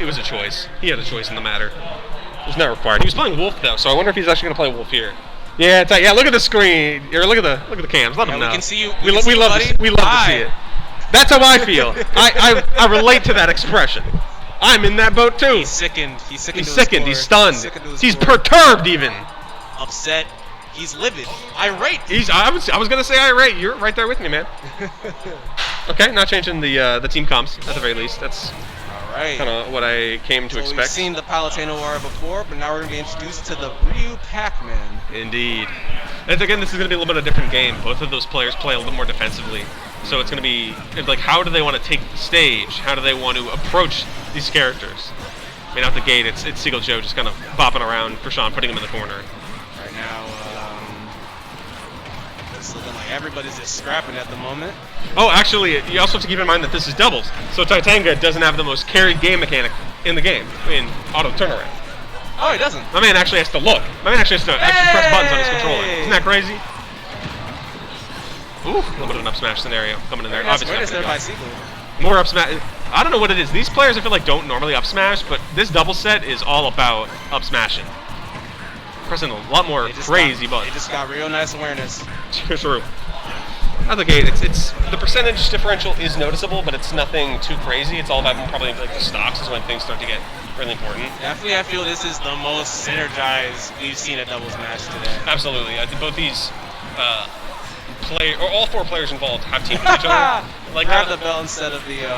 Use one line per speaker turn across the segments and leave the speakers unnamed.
it was a choice. He had a choice in the matter. It was not required. He was playing Wolf though, so I wonder if he's actually going to play Wolf here. Yeah, it's like, yeah. Look at the screen. Or look at the cams. Let them know.
We can see you.
We love to see it. That's how I feel. I relate to that expression. I'm in that boat too.
He's sickened. He's sickened.
He's stunned. He's perturbed even.
Upset. He's livid. Irate.
I was gonna say irate. You're right there with me, man. Okay, not changing the team comps at the very least. That's
right.
Kind of what I came to expect.
We've seen the Palatino Aura before, but now we're going to be introduced to the Ryu Pac-Man.
Indeed. And again, this is going to be a little bit of a different game. Both of those players play a little bit more defensively. So it's going to be, like, how do they want to take the stage? How do they want to approach these characters? I mean, out the gate, it's Seagull Joe just kind of bopping around Kurshaun, putting him in the corner.
Right now, it's looking like everybody's just scrapping at the moment.
Oh, actually, you also have to keep in mind that this is doubles. So Tenga doesn't have the most carried game mechanic in the game, in auto turnaround.
Oh, he doesn't?
My man actually has to look. My man actually has to press buttons on his controller. Isn't that crazy? Ooh, a little bit of an up smash scenario coming in there. Obviously,
there by Seagull.
More up smash. I don't know what it is. These players, I feel like, don't normally up smash, but this double set is all about up smashing. Pressing a lot more crazy buttons.
They just got real nice awareness.
True. Out the gate, it's the percentage differential is noticeable, but it's nothing too crazy. It's all about probably like the stocks is when things start to get really important.
Definitely, I feel this is the most synergized we've seen a doubles match today.
Absolutely. I think both these all four players involved have teamed with each other.
Like grab the bell instead of the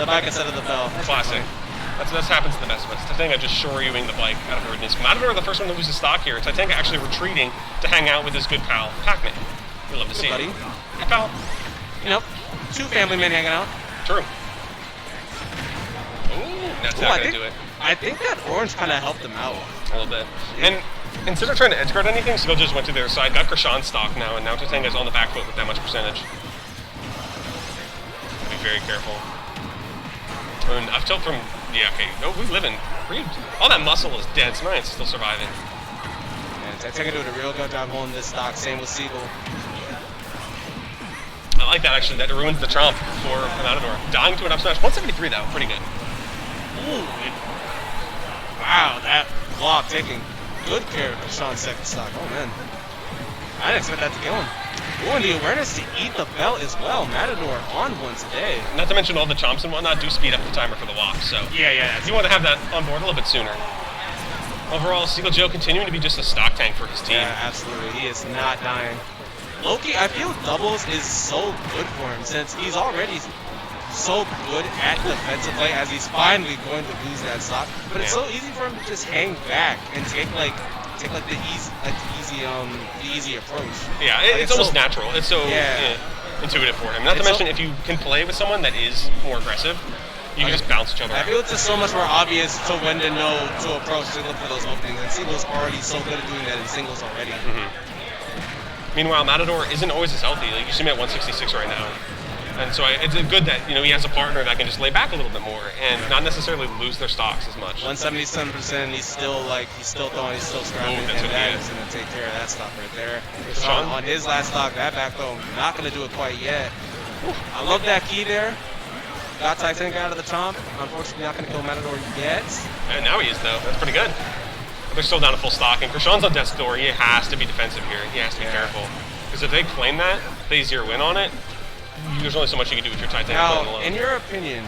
bike instead of the bell.
Classic. That's happens to the best of us. Tenga just shoryuing the bike out of Erdness. Matador, the first one to lose his stock here. Tenga actually retreating to hang out with his good pal, Pac-Man. We love to see
buddy.
it. Good pal.
You know, two family men hanging out.
True. Ooh, that's not going to do it.
I think that orange kind of helped him out.
A little bit. And instead of trying to edge guard anything, Seagull just went to their side, got Kurshaun stock now, and now Tenga's on the back foot with that much percentage. Be very careful. And I've told from, yeah, okay, no, we live in, all that muscle is dead, so mine's still surviving.
And Tenga doing a real good job holding this stock, same with Seagull.
I like that, actually, that ruins the trump for Matador. Dying to an up smash, 173 though, pretty good.
Ooh, wow, that block taking good care of Kurshaun's second stock. Oh man, I didn't expect that to kill him. Ooh, and the awareness to eat the belt as well. Matador on one today. Not
to mention all the chomps and whatnot do speed up the timer for the walk, so
yeah.
You want to have that on board a little bit sooner. Overall, Seagull Joe continuing to be just a stock tank for his team.
Yeah, absolutely. He is not dying. Loki, I feel doubles is so good for him since he's already so good at defensive play as he's finally going to lose that stock. But it's so easy for him to just hang back and take the easy approach.
Yeah, it's almost natural. It's so intuitive for him. Not to mention, if you can play with someone that is more aggressive, you can just bounce each other out.
I feel it's just so much more obvious to when to know to approach to look for those openings. And Seagull's already so good at doing that in singles already.
Meanwhile, Matador isn't always as healthy. Like, you see him at 166 right now. And so it's good that he has a partner that can just lay back a little bit more and not necessarily lose their stocks as much.
177%, he's still throwing, he's still scrapping, and that is going to take care of that stock right there. Kurshaun on his last stock, that back throw, not going to do it quite yet. I love that key there. Got Tenga out of the chomp. Unfortunately, not going to kill Matador yet.
And now he is, though. That's pretty good. But they're still down to full stock, and Kurshaun's on death's door. He has to be defensive here. He has to be careful. Because if they claim that, if they zero in on it, there's only so much you can do with your Tenga alone.
Now, in your opinion,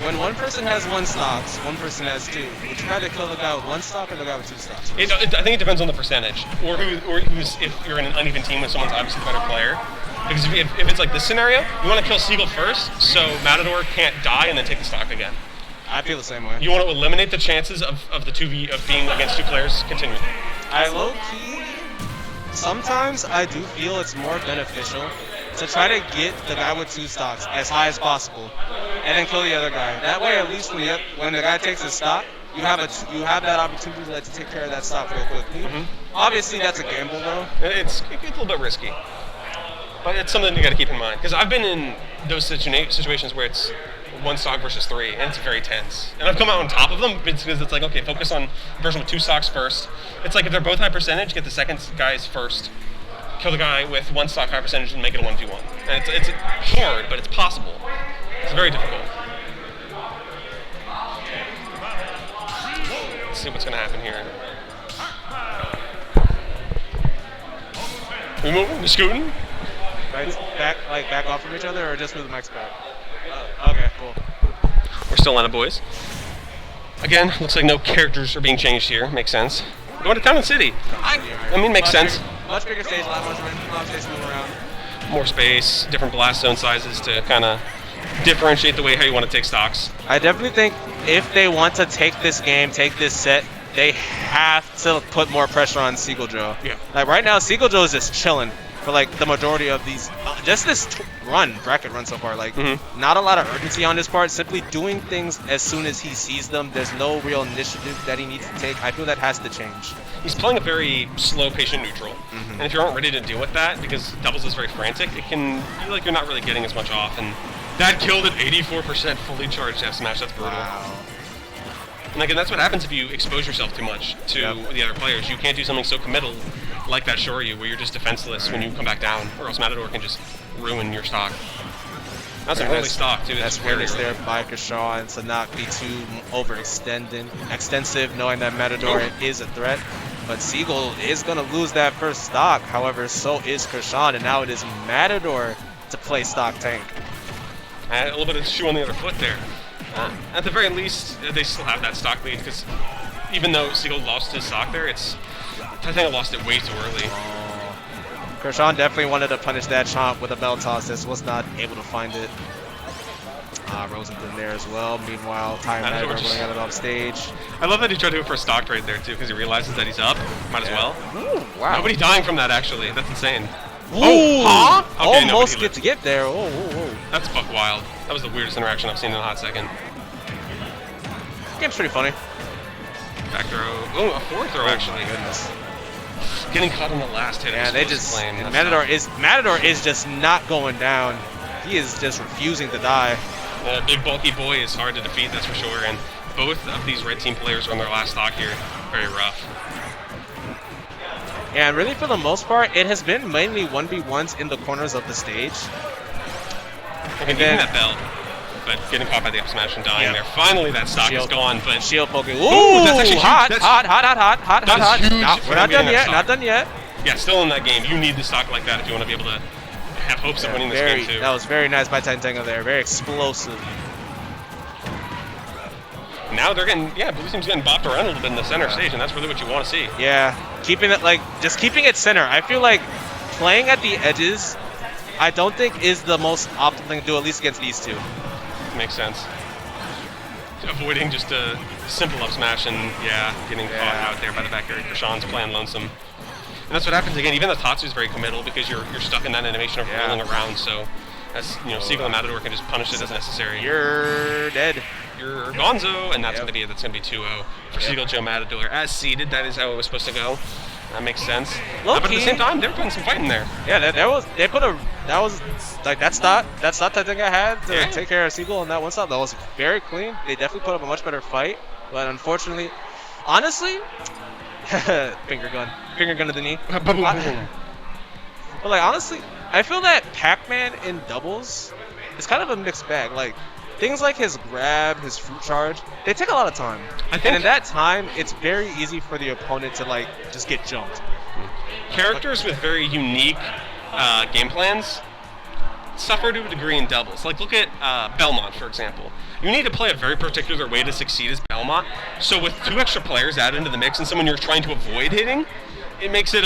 when one person has one stocks, one person has two, would you rather kill the guy with one stock or the guy with two stocks?
I think it depends on the percentage, or who's if you're in an uneven team with someone's obviously the better player. Because if it's like this scenario, you want to kill Seagull first, so Matador can't die and then take the stock again.
I feel the same way.
You want to eliminate the chances of the 2v of being against two players continuing.
I low-key, sometimes I do feel it's more beneficial to try to get the guy with two stocks as high as possible, and then kill the other guy. That way, at least when the guy takes his stock, you have that opportunity to take care of that stock real quickly. Obviously, that's a gamble, though.
It's a little bit risky, but it's something you got to keep in mind. Because I've been in those situations where it's one stock versus three, and it's very tense. And I've come out on top of them because it's like, okay, focus on the person with two stocks first. It's like if they're both high percentage, get the second guys first. Kill the guy with one stock high percentage and make it a 1v1. And it's hard, but it's possible. It's very difficult. see what's going to happen here. We moving? We scooting?
Back off from each other, or just move the mics back? Okay, cool.
We're still on it, boys. Again, looks like no characters are being changed here. Makes sense. Going to Town and City. I mean, makes sense.
Much bigger stage, a lot more space to move around.
More space, different blast zone sizes to kind of differentiate the way how you want to take stocks.
I definitely think if they want to take this game, take this set, they have to put more pressure on Seagull Joe.
Yeah.
Like right now, Seagull Joe is just chilling for like the majority of these, just this bracket run so far. Like not a lot of urgency on his part, simply doing things as soon as he sees them. There's no real initiative that he needs to take. I feel that has to change.
He's playing a very slow, patient neutral. And if you aren't ready to deal with that, because doubles is very frantic, it can feel like you're not really getting as much off. And that killed at 84% fully charged F smash. That's brutal.
Wow.
And again, that's what happens if you expose yourself too much to the other players. You can't do something so committal like that Shoryu, where you're just defenseless when you come back down, or else Matador can just ruin your stock. That's an early stock, too.
That's awareness there by Kurshaun to not be too extensive, knowing that Matador is a threat. But Seagull is going to lose that first stock. However, so is Kurshaun, and now it is Matador to play stock tank.
A little bit of shoe on the other foot there. At the very least, they still have that stock lead, because even though Seagull lost his stock there, I think I lost it way too early.
Kurshaun definitely wanted to punish that chomp with a bell toss. This was not able to find it. Rosenthal there as well. Meanwhile, Matador going out of off stage.
I love that he tried to go for a stock trade there too, because he realizes that he's up. Might as well.
Ooh, wow.
Nobody dying from that actually. That's insane.
Ooh,
huh? Okay,
almost get to get there. Oh.
That's buck wild. That was the weirdest interaction I've seen in a hot second.
Game's pretty funny.
Back throw. Oh, a forward throw actually.
My goodness.
Getting caught on the last hit.
Yeah, they just Matador is just not going down. He is just refusing to die.
The big bulky boy is hard to defeat, that's for sure. And both of these red team players are on their last stock here. Very rough.
Yeah, and really for the most part, it has been mainly 1v1s in the corners of the stage.
And then that bell, but getting caught by the up smash and dying there. Finally, that stock is gone, but
shield poking.
Ooh, that's actually
hot.
Huge.
We're not done yet. Not done yet.
Yeah, still in that game. You need the stock like that if you want to be able to have hopes of winning this game too.
That was very nice by Tenga there. Very explosive.
Now they're getting, blue team's getting bopped around a little bit in the center stage, and that's really what you want to see.
Yeah, keeping it just keeping it center. I feel like playing at the edges, I don't think is the most optimal thing to do, at least against these two.
Makes sense. Avoiding just a simple up smash and getting caught out there by the back air. Kurshaun's playing lonesome. And that's what happens again. Even the Tatsu is very committal because you're stuck in that animation of rolling around. So that's Seagull and Matador can just punish it as necessary.
You're dead.
You're gonzo, and that's gonna be 2-0 for Seagull Joe Matador as seeded. That is how it was supposed to go. That makes sense. But at the same time, they're putting some fight in there.
Yeah, that was that stop I think I had to take care of Seagull on that one stop. That was very clean. They definitely put up a much better fight, but unfortunately, honestly, finger gun to the knee. But like honestly, I feel that Pac-Man in doubles is kind of a mixed bag. Like things like his grab, his fruit charge, they take a lot of time. And in that time, it's very easy for the opponent to like just get jumped.
Characters with very unique game plans suffer to a degree in doubles. Like look at Belmont, for example. You need to play a very particular way to succeed as Belmont. So with 2 extra players added into the mix and someone you're trying to avoid hitting, it makes it